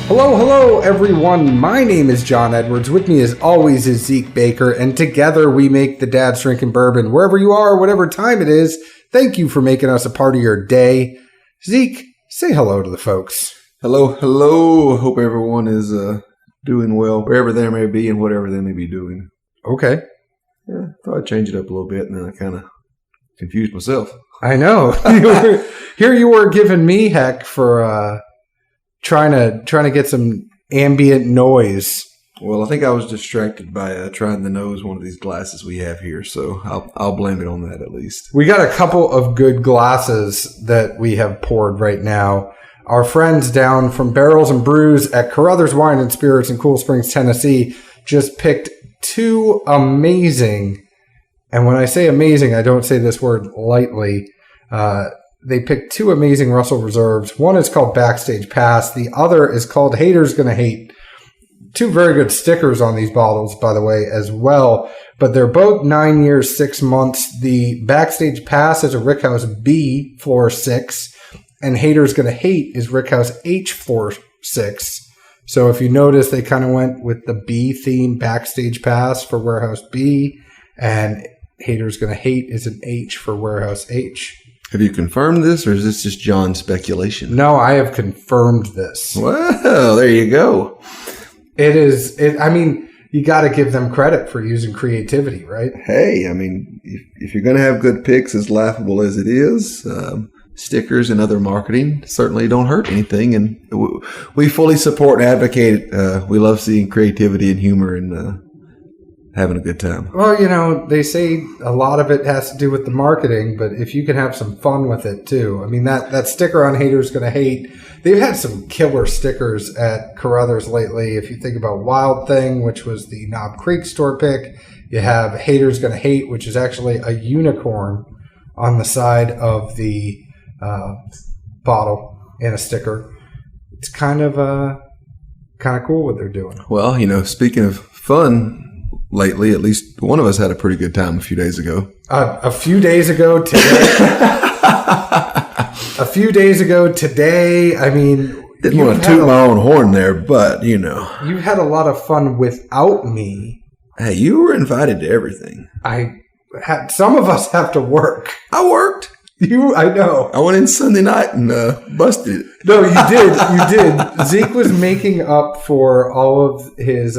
Hello, everyone. My name is John Edwards. With me, as always, is Zeke Baker, and together we make the Dad's Drinking Bourbon. Wherever you are, whatever time it is, thank you for making us a part of your day. Zeke, say hello to the folks. Hello. Hope everyone is doing well, wherever they may be and whatever they may be doing. Okay. Yeah, thought I'd change it up a little bit, and then I kind of confused myself. I know. Here you were giving me heck for trying to get some ambient noise. Well, I think I was distracted by trying to nose one of these glasses we have here, so I'll blame it on that at least. We got a couple of good glasses that we have poured right now. Our friends down from Barrels and Brews at Carothers Wine and Spirits in Cool Springs, Tennessee, just picked two amazing, and when I say amazing, I don't say this word lightly. They picked two amazing Russell Reserves. One is called Backstage Pass. The other is called Haters Gonna Hate. Two very good stickers on these bottles, by the way, as well. But they're both 9 years, 6 months. The Backstage Pass is a Rickhouse B, floor 6. And Haters Gonna Hate is Rickhouse H, floor 6. So if you notice, they kind of went with the B theme, Backstage Pass for Warehouse B. And Haters Gonna Hate is an H for Warehouse H. Have you confirmed this, or is this just John's speculation? No, I have confirmed this. Well, there you go. I mean, you got to give them credit for using creativity, right? Hey, I mean, if you're going to have good picks, as laughable as it is, stickers and other marketing certainly don't hurt anything. And we fully support and advocate it. We love seeing creativity and humor and having a good time. Well, you know, they say a lot of it has to do with the marketing, but if you can have some fun with it too. I mean, that sticker on Haters Gonna Hate, they've had some killer stickers at Carothers lately. If you think about Wild Thing, which was the Knob Creek store pick, you have Haters Gonna Hate, which is actually a unicorn on the side of the bottle and a sticker. It's kind of cool what they're doing. Well, you know, speaking of fun, lately, at least one of us had a pretty good time a few days ago. A few days ago today. I mean, didn't want to toot my own horn there, but you know, you had a lot of fun without me. Hey, you were invited to everything. Some of us have to work. I worked. I know. I went in Sunday night and busted it. No, you did. Zeke was making up for all of his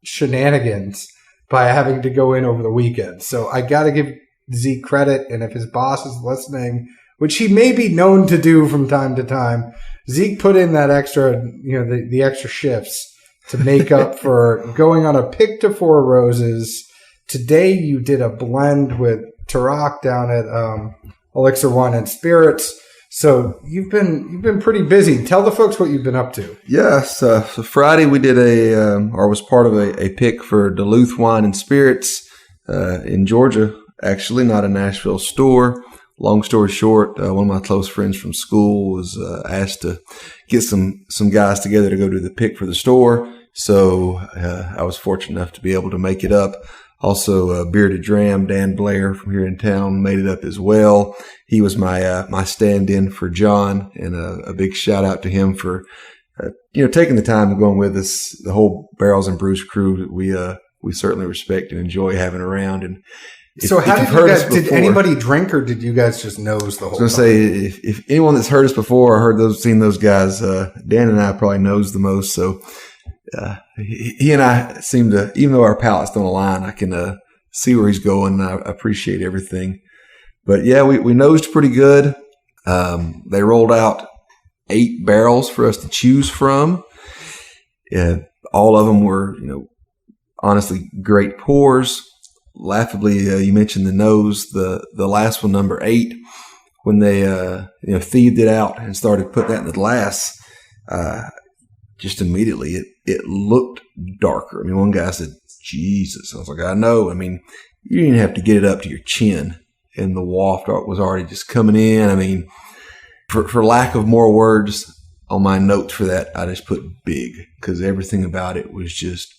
shenanigans by having to go in over the weekend. So I got to give Zeke credit, and if his boss is listening, which he may be known to do from time to time, Zeke put in that extra, the extra shifts to make up for going on a pick to four roses. Today you did a blend with Tarak down at Elixir Wine and Spirits. So you've been pretty busy. Tell the folks what you've been up to. Yes. So Friday we did was part of a pick for Duluth Wine and Spirits in Georgia. Actually, not a Nashville store. Long story short, one of my close friends from school was asked to get some guys together to go do the pick for the store. So I was fortunate enough to be able to make it up. Also, Bearded Dram, Dan Blair from here in town, made it up as well. He was my stand-in for John, and a big shout out to him for taking the time to go with us. The whole Barrels and Brews crew, we certainly respect and enjoy having around. And so, how did you guys? Did anybody drink, or did you guys just nose the whole? I was going to say, if anyone that's heard us before or seen those guys, Dan and I probably knows the most. So. He and I seem to, even though our palates don't align, I can see where he's going. And I appreciate everything. But yeah, we nosed pretty good. They rolled out 8 barrels for us to choose from. All of them were, honestly great pours. Laughably, you mentioned the nose. The last one, number 8, when they thieved it out and started to put that in the glass. Just immediately, it looked darker. I mean, one guy said, Jesus. I was like, I know. I mean, you didn't have to get it up to your chin, and the waft was already just coming in. I mean, for lack of more words on my notes for that, I just put big, because everything about it was just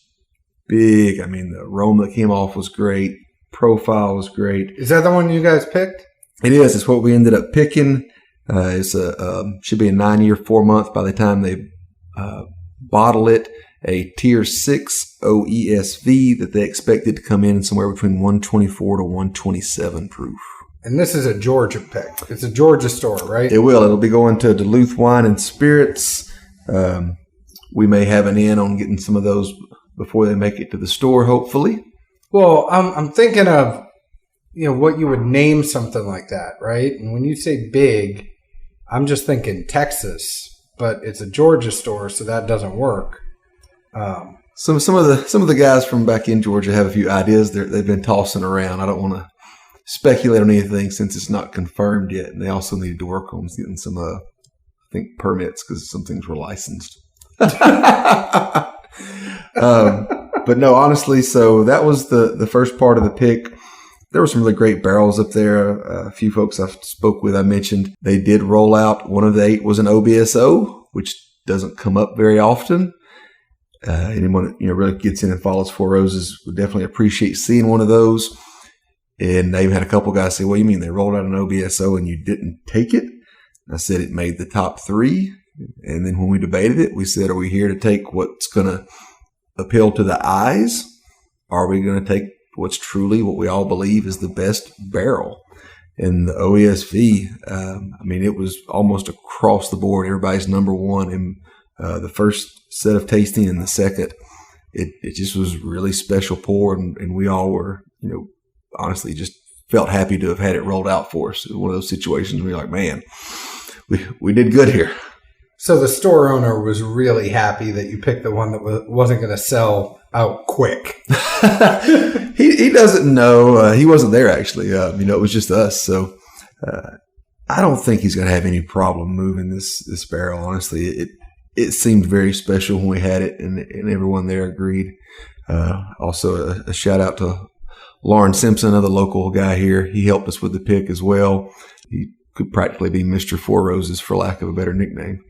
big. I mean, the aroma that came off was great. Profile was great. Is that the one you guys picked? It is. It's what we ended up picking. It's should be a 9-year, 4-month by the time they bottle it a tier 6 OESV that they expected to come in somewhere between 124 to 127 proof. And this is a Georgia pick. It's a Georgia store, right? It will. It'll be going to Duluth Wine and Spirits. We may have an in on getting some of those before they make it to the store, hopefully. Well, I'm thinking of, what you would name something like that, right? And when you say big, I'm just thinking Texas, but it's a Georgia store, so that doesn't work. Some of the guys from back in Georgia have a few ideas they've been tossing around. I don't want to speculate on anything since it's not confirmed yet, and they also needed to work on getting some, I think, permits because some things were licensed. But no, honestly, so that was the first part of the pick. There were some really great barrels up there. A few folks I spoke with, I mentioned they did roll out. One of the 8 was an OBSO, which doesn't come up very often. Anyone that really gets in and follows Four Roses would definitely appreciate seeing one of those. And they even had a couple guys say, "Well, you mean they rolled out an OBSO and you didn't take it?" And I said it made the top 3. And then when we debated it, we said, are we here to take what's going to appeal to the eyes? Or are we going to take what's truly what we all believe is the best barrel? And the OESV, it was almost across the board. Everybody's number one in the first set of tasting and the second. It just was really special pour. And we all were, honestly just felt happy to have had it rolled out for us. It was one of those situations where you're like, man, we did good here. So the store owner was really happy that you picked the one that wasn't going to sell out quick. He doesn't know. He wasn't there, actually. It was just us. So I don't think he's going to have any problem moving this barrel, honestly. It seemed very special when we had it, and everyone there agreed. Also, a shout-out to Lauren Simpson, another local guy here. He helped us with the pick as well. He could practically be Mr. Four Roses, for lack of a better nickname.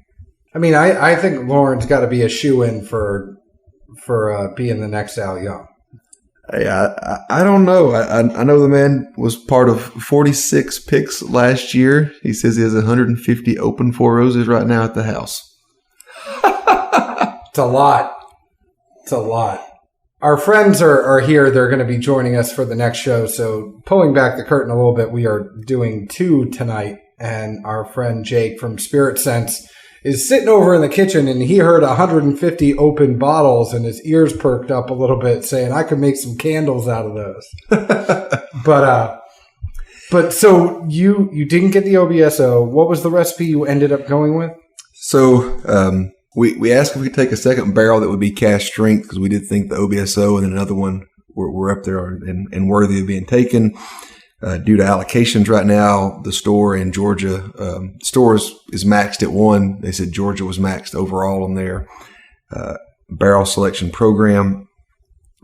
I think Lauren's got to be a shoe-in for being the next Al Young. Hey, I don't know. I know the man was part of 46 picks last year. He says he has 150 open Four Roses right now at the house. It's a lot. Our friends are here. They're going to be joining us for the next show. So pulling back the curtain a little bit, we are doing 2 tonight. And our friend Jake from Spirit Sense is sitting over in the kitchen, and he heard 150 open bottles, and his ears perked up a little bit, saying, "I could make some candles out of those." But so you didn't get the OBSO. What was the recipe you ended up going with? So we asked if we could take a second barrel that would be cask strength, because we did think the OBSO and then another one were up there and worthy of being taken. Due to allocations right now, the store in Georgia, stores is maxed at 1. They said Georgia was maxed overall on their barrel selection program.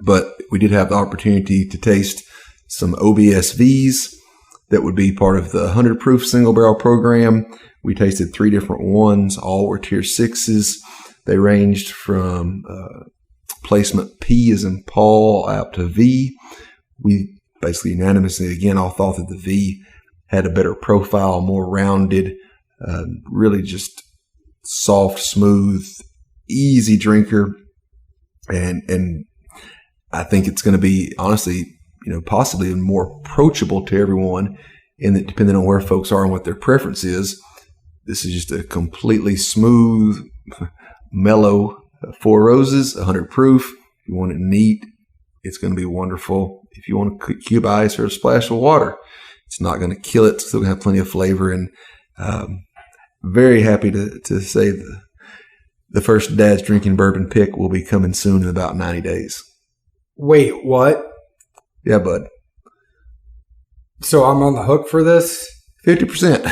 But we did have the opportunity to taste some OBSVs that would be part of the 100 proof single barrel program. We tasted 3 different ones. All were tier 6s. They ranged from placement P as in Paul out to V. We basically unanimously, again, all thought that the V had a better profile, more rounded, really just soft, smooth, easy drinker. And I think it's going to be, honestly, possibly more approachable to everyone, in that depending on where folks are and what their preference is. This is just a completely smooth, mellow Four Roses, 100 proof. If you want it neat, it's going to be wonderful. If you want a cube ice or a splash of water, it's not going to kill it. It's still going to have plenty of flavor. And very happy to say the first Dad's Drinking Bourbon pick will be coming soon in about 90 days. Wait, what? Yeah, bud. So I'm on the hook for this? 50%.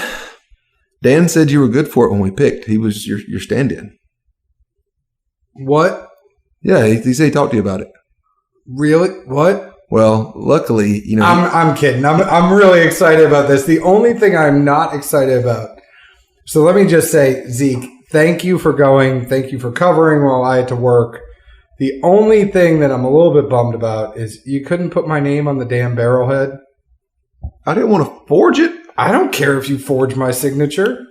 Dan said you were good for it when we picked. He was your stand-in. What? Yeah, he said he talked to you about it. Really? What? Well, luckily, I'm kidding. I'm really excited about this. The only thing I'm not excited about. So let me just say, Zeke, thank you for going. Thank you for covering while I had to work. The only thing that I'm a little bit bummed about is you couldn't put my name on the damn barrelhead. I didn't want to forge it. I don't care if you forge my signature.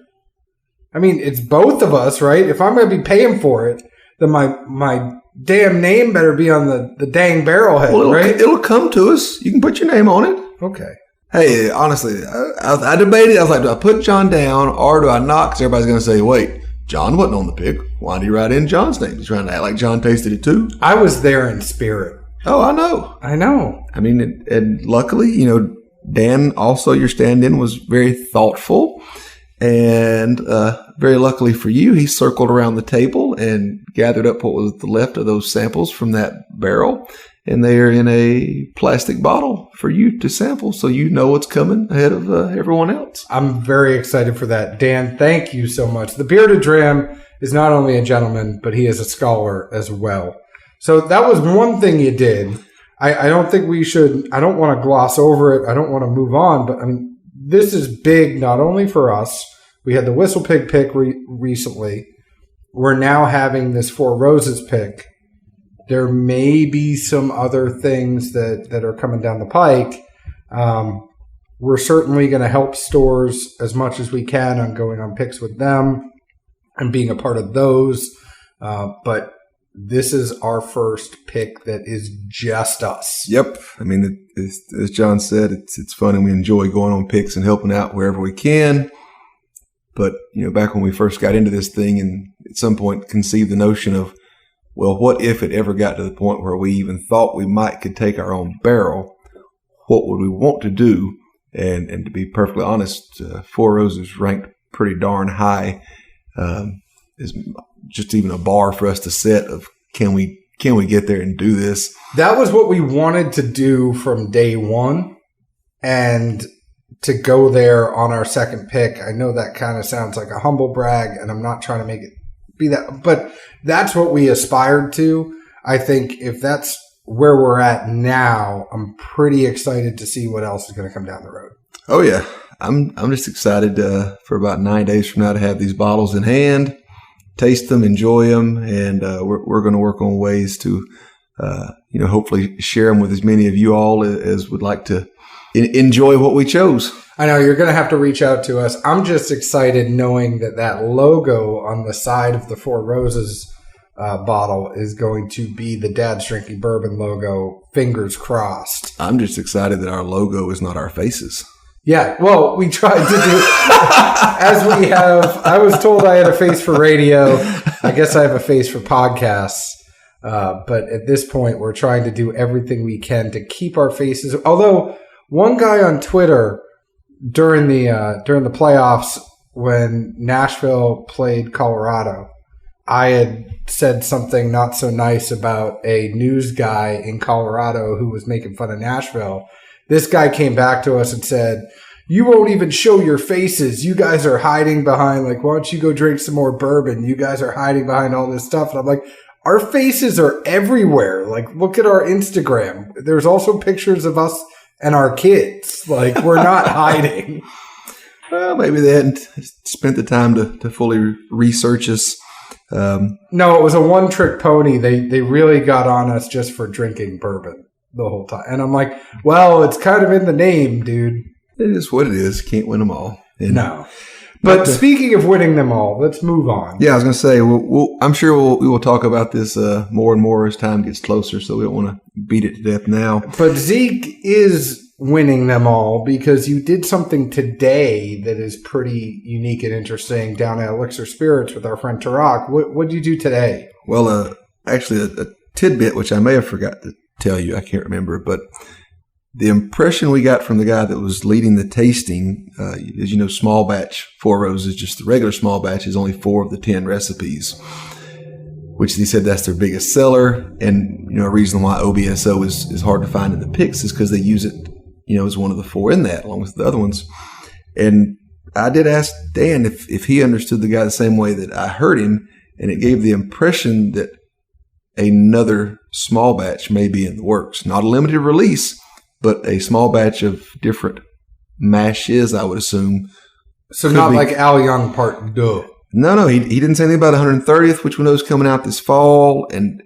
It's both of us, right? If I'm going to be paying for it, then my damn name better be on the dang barrel head, right? It'll come to us. You can put your name on it. Okay. Hey, honestly, I debated. I was like, do I put John down or do I not? Because everybody's going to say, wait, John wasn't on the pick. Why did he write in John's name? He's trying to act like John tasted it too. I was there in spirit. Oh, I know. I mean, and luckily, Dan, also your stand-in, was very thoughtful. And very luckily for you, he circled around the table and gathered up what was left of those samples from that barrel. And they are in a plastic bottle for you to sample, so you know what's coming ahead of everyone else. I'm very excited for that. Dan, thank you so much. The Bearded Dram is not only a gentleman, but he is a scholar as well. So that was one thing you did. I don't think we should, I don't want to gloss over it. I don't want to move on, but I mean, this is big not only for us. We had the Whistle Pig pick recently. We're now having this Four Roses pick. There may be some other things that are coming down the pike. We're certainly going to help stores as much as we can on going on picks with them and being a part of those. But this is our first pick that is just us. Yep. I mean, as John said, it's fun and we enjoy going on picks and helping out wherever we can. But, back when we first got into this thing and at some point conceived the notion of, well, what if it ever got to the point where we even thought we could take our own barrel? What would we want to do? And to be perfectly honest, Four Roses ranked pretty darn high. Is just even a bar for us to set of can we get there and do this? That was what we wanted to do from day one, and to go there on our second pick. I know that kind of sounds like a humble brag, and I'm not trying to make it be that, but that's what we aspired to. I think if that's where we're at now, I'm pretty excited to see what else is going to come down the road. Oh yeah, I'm just excited for about 9 days from now to have these bottles in hand, taste them, enjoy them, and we're going to work on ways to hopefully share them with as many of you all as would like to enjoy what we chose. I know you're going to have to reach out to us. I'm just excited knowing that logo on the side of the Four Roses bottle is going to be the Dad's Drinking Bourbon logo. Fingers crossed. I'm just excited that our logo is not our faces. Yeah, well, we tried to do as we have. I was told I had a face for radio. I guess I have a face for podcasts. But at this point, we're trying to do everything we can to keep our faces. Although one guy on Twitter during the playoffs when Nashville played Colorado, I had said something not so nice about a news guy in Colorado who was making fun of Nashville. This guy came back to us and said, "You won't even show your faces. You guys are hiding behind, why don't you go drink some more bourbon? You guys are hiding behind all this stuff." And I'm like, our faces are everywhere. Look at our Instagram. There's also pictures of us and our kids. We're not hiding. Well, maybe they hadn't spent the time to fully research us. No, it was a one-trick pony. They really got on us just for drinking bourbon the whole time. And I'm like, well, it's kind of in the name, dude. It is what it is. Can't win them all. No. But speaking of winning them all, let's move on. Yeah, I was going to say, I'm sure we will talk about this more and more as time gets closer, so we don't want to beat it to death now. But Zeke is winning them all because you did something today that is pretty unique and interesting down at Elixir Spirits with our friend Tarak. What did you do today? Well, actually, a tidbit, which I may have forgot to tell you, I can't remember, but the impression we got from the guy that was leading the tasting, as you know, small batch Four Roses, just the regular small batch, is only 4 of the 10 recipes, which he said that's their biggest seller. And, a reason why OBSO is hard to find in the picks is because they use it, as one of the 4 in that, along with the other ones. And I did ask Dan if he understood the guy the same way that I heard him, and it gave the impression that another small batch may be in the works. Not a limited release, but a small batch of different mashes, I would assume. So not like Al Young Part 2. No, he didn't say anything about 130th, which we know is coming out this fall, and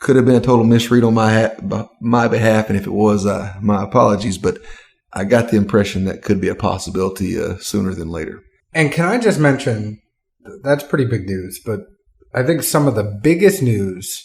could have been a total misread on my behalf, and if it was, my apologies, but I got the impression that could be a possibility sooner than later. And can I just mention, that's pretty big news, but I think some of the biggest news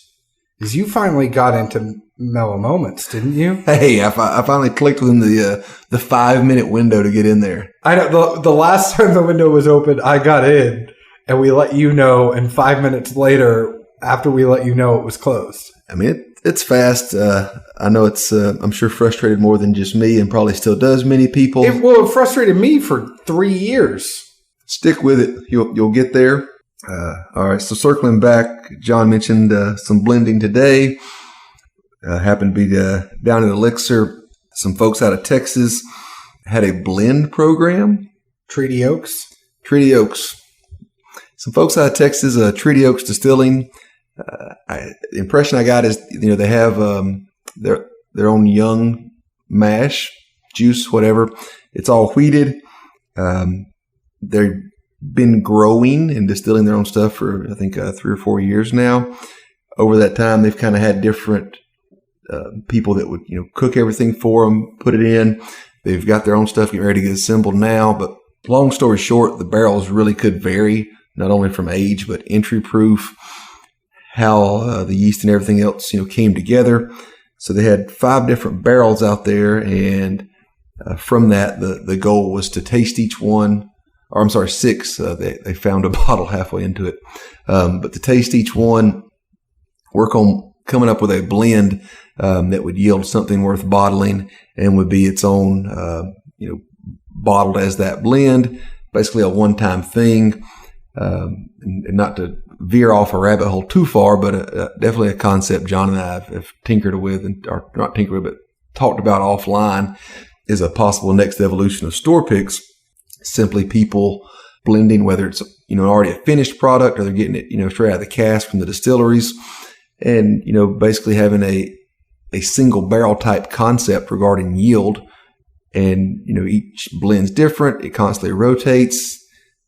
is you finally got into Mellow Moments, didn't you? Hey, I finally clicked within the 5-minute window to get in there. I know the last time the window was open, I got in and we let you know, and 5 minutes later, after we let you know, it was closed. I mean, it's fast. I know it's, I'm sure, frustrated more than just me, and probably still does many people. It frustrated me for 3 years. Stick with it. You'll get there. All right. So circling back, John mentioned some blending today. Happened to be down at Elixir. Some folks out of Texas had a blend program. Treaty Oaks. Some folks out of Texas, Treaty Oaks Distilling. The impression I got is, they have their own young mash, juice, whatever. It's all wheated. They've been growing and distilling their own stuff for, I think, 3 or 4 years now. Over that time, they've kind of had different people that would, cook everything for them, put it in. They've got their own stuff getting ready to get assembled now. But long story short, the barrels really could vary, not only from age, but entry proof, how the yeast and everything else, came together. So they had 5 different barrels out there. And from that, the goal was to taste each one. Or I'm sorry, 6. They found a bottle halfway into it. But to taste each one, work on coming up with a blend that would yield something worth bottling and would be its own, bottled as that blend. Basically a one-time thing. And not to veer off a rabbit hole too far, but definitely a concept John and I have tinkered with, or not tinkered with, but talked about offline, is a possible next evolution of store picks. Simply people blending, whether it's already a finished product or they're getting it straight out of the cask from the distilleries, and basically having a single barrel type concept regarding yield. And each blend's different. It constantly rotates.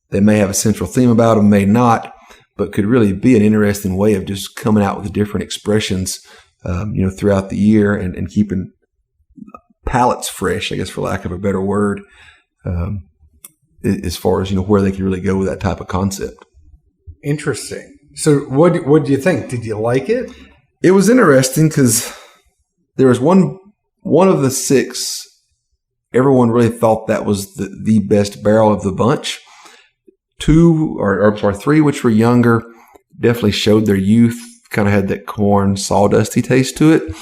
They may have a central theme about them, may not, but could really be an interesting way of just coming out with different expressions throughout the year and keeping palates fresh, I guess, for lack of a better word. As far as where they could really go with that type of concept. Interesting. So what do you think? Did you like it? It was interesting because there was one of the 6. Everyone really thought that was the best barrel of the bunch. 3, which were younger, definitely showed their youth. Kind of had that corn sawdusty taste to it.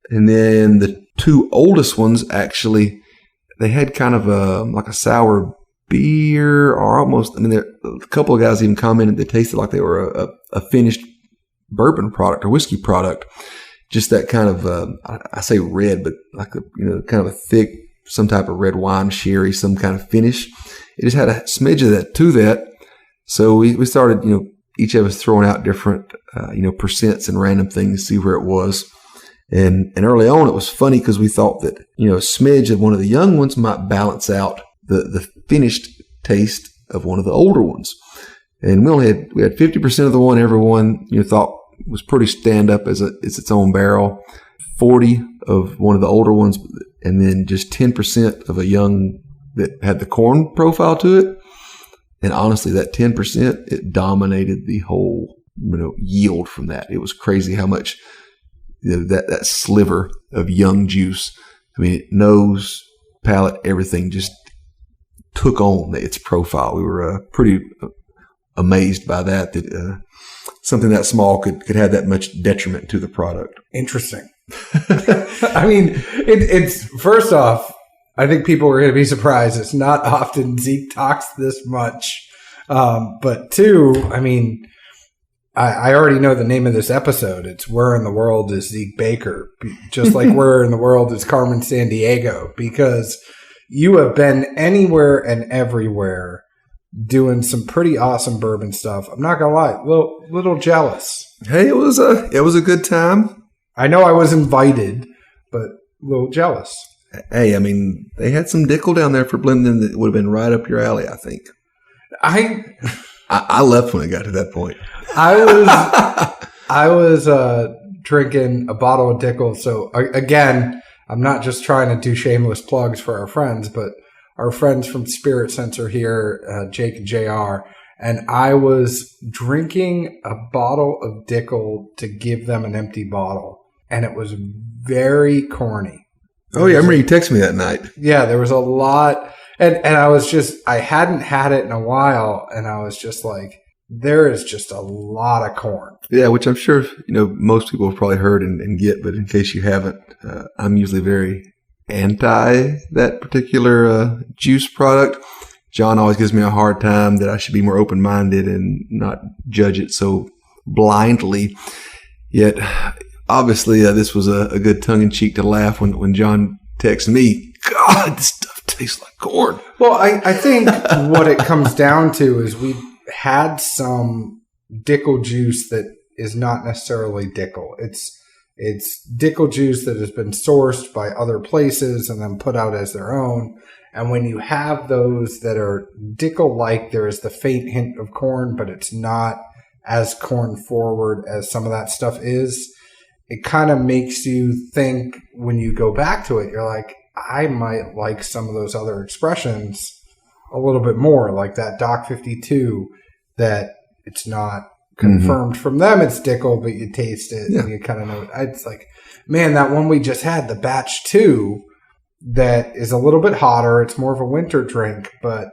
And then the 2 oldest ones, actually, they had kind of like a sour beer, or almost, a couple of guys even commented they tasted like they were a finished bourbon product or whiskey product. Just that kind of, I say red, but like kind of a thick, some type of red wine, sherry, some kind of finish. It just had a smidge of that to that. So we started, each of us throwing out different, percents and random things to see where it was. And early on, it was funny because we thought that, a smidge of one of the young ones might balance out the finished taste of one of the older ones. And we had 50% of the one everyone, thought was pretty stand up as its own barrel, 40 of one of the older ones, and then just 10% of a young that had the corn profile to it. And honestly, that 10%, it dominated the whole, yield from that. It was crazy how much that sliver of young juice, nose, palate, everything just took on its profile. We were pretty amazed by that something that small could have that much detriment to the product. Interesting. It's first off, I think people are going to be surprised. It's not often Zeke talks this much. But 2, I already know the name of this episode. It's Where in the World is Zeke Baker? Just like Where in the World is Carmen Sandiego? Because you have been anywhere and everywhere doing some pretty awesome bourbon stuff. I'm not going to lie, little jealous. Hey, it was a good time. I know I was invited, but a little jealous. Hey, they had some Dickel down there for blending that would have been right up your alley, I think. I left when it got to that point. I was drinking a bottle of Dickel. So again, I'm not just trying to do shameless plugs for our friends, but our friends from Spirit Sensor here, Jake and JR, and I was drinking a bottle of Dickel to give them an empty bottle, and it was very corny. I remember you texted me that night. Yeah, there was a lot, and I hadn't had it in a while, and I was just like, there is just a lot of corn. Yeah, which I'm sure most people have probably heard and get, but in case you haven't, I'm usually very anti that particular juice product. John always gives me a hard time that I should be more open-minded and not judge it so blindly. Yet, obviously, this was a good tongue-in-cheek to laugh when John texted me, God, this stuff tastes like corn. Well, I think what it comes down to is we had some Dickel juice that is not necessarily Dickel. It's Dickel juice that has been sourced by other places and then put out as their own. And when you have those that are Dickel-like, there is the faint hint of corn, but it's not as corn forward as some of that stuff is. It kind of makes you think when you go back to it, you're like, I might like some of those other expressions a little bit more, like that Doc 52, that it's not confirmed from them it's Dickel, but you taste it and you kind of know it. It's like, man, that one we just had, the batch 2, that is a little bit hotter. It's more of a winter drink, but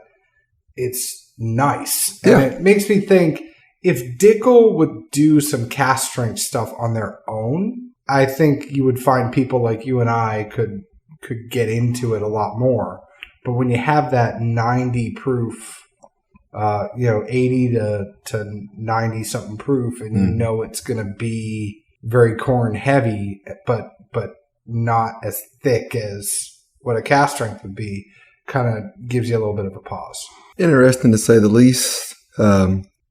it's nice. And it makes me think, if Dickel would do some cask strength stuff on their own, I think you would find people like you and I could get into it a lot more. But when you have that 90 proof, 80 to 90 something proof, and you know it's going to be very corn heavy, but not as thick as what a cask strength would be, kind of gives you a little bit of a pause. Interesting to say the least.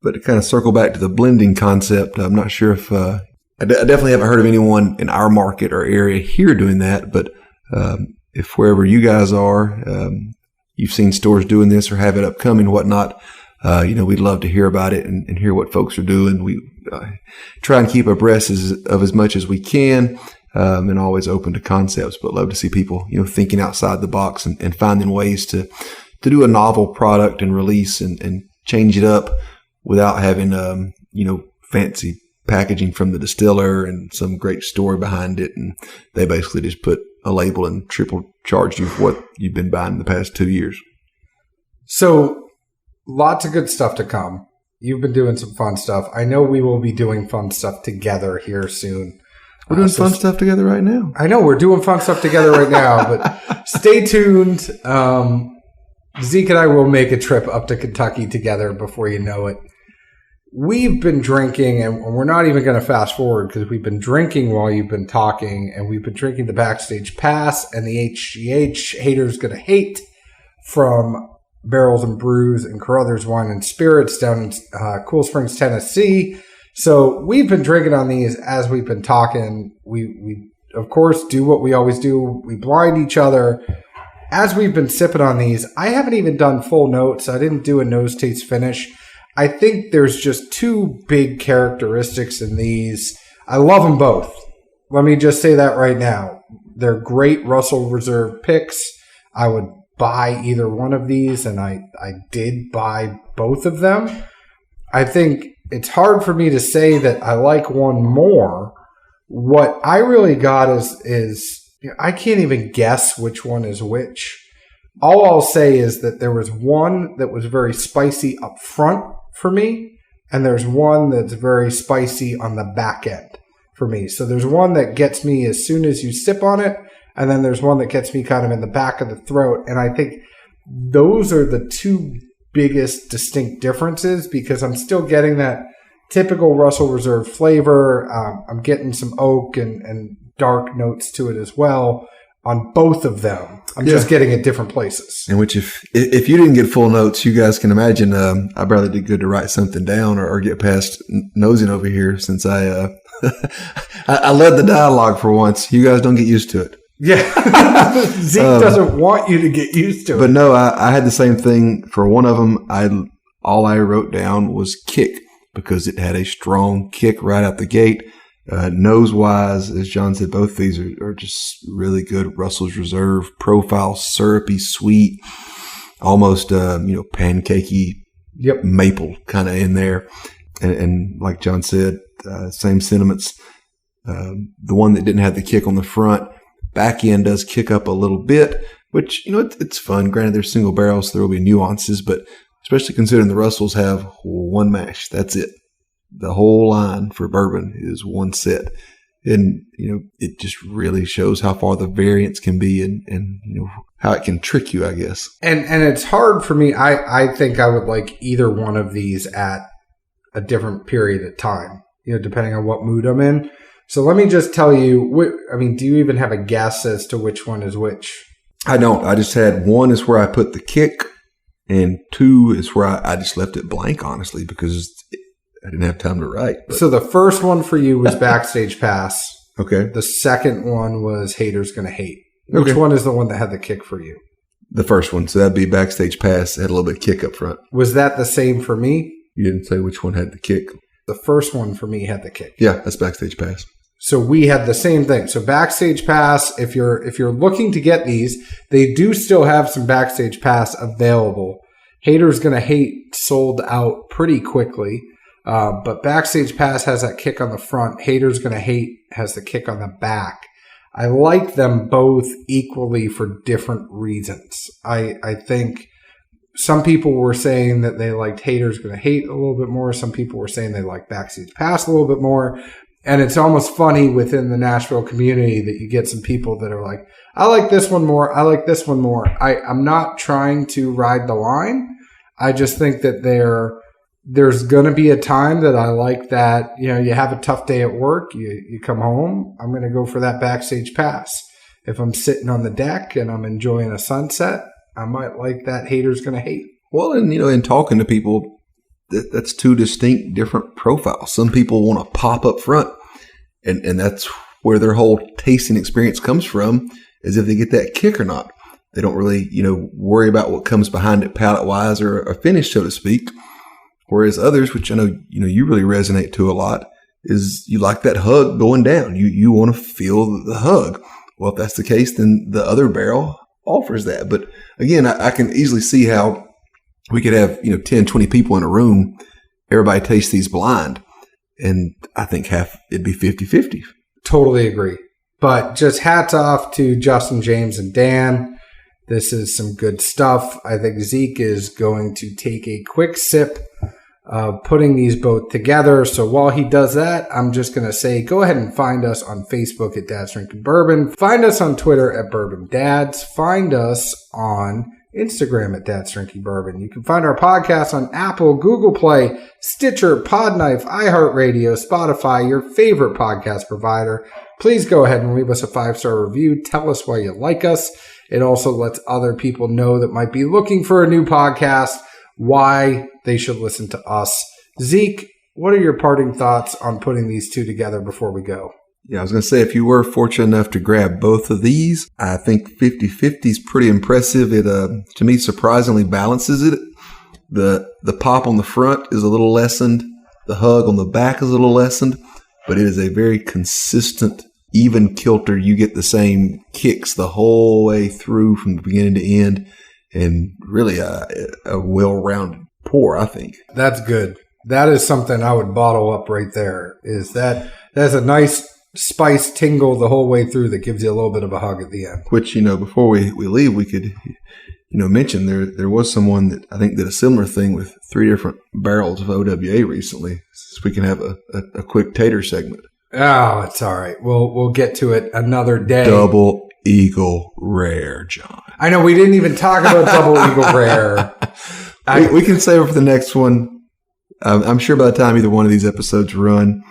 But to kind of circle back to the blending concept, I'm not sure if I definitely haven't heard of anyone in our market or area here doing that. But if wherever you guys are, you've seen stores doing this or have it upcoming, whatnot, we'd love to hear about it and hear what folks are doing. We try and keep abreast of as much as we can, and always open to concepts, but love to see people, thinking outside the box and finding ways to do a novel product and release and change it up without having, fancy packaging from the distiller and some great story behind it. And they basically just put a label and triple charged you for what you've been buying the past 2 years. So lots of good stuff to come. You've been doing some fun stuff. I know we will be doing fun stuff together here soon. We're doing fun stuff together right now. I know we're doing fun stuff together right now, but stay tuned. Zeke and I will make a trip up to Kentucky together before you know it. We've been drinking, and we're not even going to fast forward because we've been drinking while you've been talking, and we've been drinking the Backstage Pass and the HGH, Haters Gonna Hate, from Barrels and Brews and Carothers Wine and Spirits down in Cool Springs, Tennessee. So we've been drinking on these as we've been talking. We of course, do what we always do. We blind each other. As we've been sipping on these, I haven't even done full notes. I didn't do a nose taste finish. I think there's just two big characteristics in these. I love them both. Let me just say that right now. They're great Russell Reserve picks. I would buy either one of these, and I did buy both of them. I think it's hard for me to say that I like one more. What I really got is I can't even guess which one is which. All I'll say is that there was one that was very spicy up front for me, and there's one that's very spicy on the back end for me. So there's one that gets me as soon as you sip on it, and then there's one that gets me kind of in the back of the throat. And I think those are the two biggest distinct differences, because I'm still getting that typical Russell Reserve flavor. I'm getting some oak and dark notes to it as well on both of them. I'm just getting at different places. And which, if you didn't get full notes, you guys can imagine I barely did good to write something down or get past nosing over here, since I led the dialogue for once. You guys don't get used to it. Yeah. Zeke doesn't want you to get used to it. But no, I had the same thing for one of them. All I wrote down was kick, because it had a strong kick right out the gate. Nose-wise, as John said, both these are just really good Russell's Reserve profile, syrupy, sweet, almost pancakey maple kind of in there. And like John said, same sentiments. The one that didn't have the kick on the front, back end does kick up a little bit, which, it's fun. Granted, they're single barrels, so there will be nuances, but especially considering the Russells have one mash. That's it. The whole line for bourbon is one set. And, it just really shows how far the variance can be and how it can trick you, I guess. And it's hard for me. I think I would like either one of these at a different period of time, depending on what mood I'm in. So let me just tell you, do you even have a guess as to which one is which? I don't. I just had one is where I put the kick, and two is where I just left it blank, honestly, because I didn't have time to write. But. So the first one for you was Backstage Pass. Okay. The second one was Haters Gonna Hate. Which one is the one that had the kick for you? The first one. So that'd be Backstage Pass. It had a little bit of kick up front. Was that the same for me? You didn't say which one had the kick. The first one for me had the kick. Yeah, that's Backstage Pass. So we had the same thing. So Backstage Pass, if you're looking to get these, they do still have some Backstage Pass available. Haters Gonna Hate sold out pretty quickly. But Backstage Pass has that kick on the front. Haters Gonna Hate has the kick on the back. I like them both equally for different reasons. I think some people were saying that they liked Haters Gonna Hate a little bit more. Some people were saying they liked Backstage Pass a little bit more. And it's almost funny within the Nashville community that you get some people that are like, I like this one more. I like this one more. I'm not trying to ride the line. I just think that there's going to be a time that I like that, you have a tough day at work, you come home, I'm going to go for that Backstage Pass. If I'm sitting on the deck and I'm enjoying a sunset, I might like that Haters Gonna Hate. Well, and, in talking to people, that's two distinct different profiles. Some people want to pop up front, and that's where their whole tasting experience comes from, is if they get that kick or not. They don't really, worry about what comes behind it palate-wise or a finish, so to speak. Whereas others, which I know, you really resonate to a lot, is you like that hug going down. You want to feel the hug. Well, if that's the case, then the other barrel offers that. But again, I can easily see how we could have, 10, 20 people in a room. Everybody tastes these blind. And I think it'd be 50-50. Totally agree. But just hats off to Justin, James, and Dan. This is some good stuff. I think Zeke is going to take a quick sip of putting these both together. So while he does that, I'm just going to say, go ahead and find us on Facebook at Dad's Drinking Bourbon. Find us on Twitter at Bourbon Dads. Find us on Instagram at Dad's Drinking Bourbon. You can find our podcast on Apple, Google Play, Stitcher, Podknife, iHeartRadio, Spotify, your favorite podcast provider. Please go ahead and leave us a 5-star review. Tell us why you like us. It also lets other people know that might be looking for a new podcast why they should listen to us. Zeke, what are your parting thoughts on putting these two together before we go? Yeah, I was going to say, if you were fortunate enough to grab both of these, I think 50-50 is pretty impressive. It, to me, surprisingly balances it. The pop on the front is a little lessened. The hug on the back is a little lessened. But it is a very consistent, even kilter. You get the same kicks the whole way through from the beginning to end. And really a well-rounded pour, I think. That's good. That is something I would bottle up right there. That's a nice spice tingle the whole way through that gives you a little bit of a hug at the end. Which, before we leave, we could, mention there was someone that I think did a similar thing with 3 different barrels of OWA recently. So we can have a quick tater segment. Oh, it's all right. We'll get to it another day. Double Eagle Rare, John. I know we didn't even talk about Double Eagle Rare. We can save it for the next one. I'm sure by the time either one of these episodes run,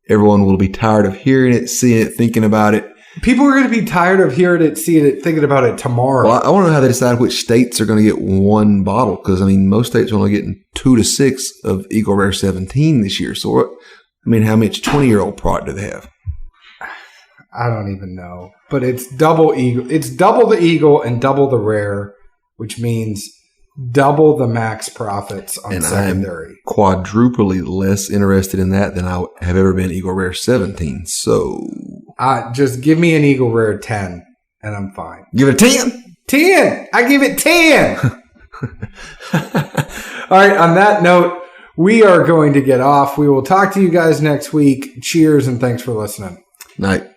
everyone will be tired of hearing it, seeing it, thinking about it. People are going to be tired of hearing it, seeing it, thinking about it tomorrow. Well, I want to know how they decide which states are going to get one bottle, because, most states are only getting 2 to 6 of Eagle Rare 17 this year. So, how much 20-year-old product do they have? I don't even know. But it's double Eagle. It's double the Eagle and double the Rare, which means double the max profits on and secondary. I'm quadruply less interested in that than I have ever been Eagle Rare 17. So just give me an Eagle Rare 10 and I'm fine. Give it a 10? 10! I give it 10! right. On that note, we are going to get off. We will talk to you guys next week. Cheers and thanks for listening. Night.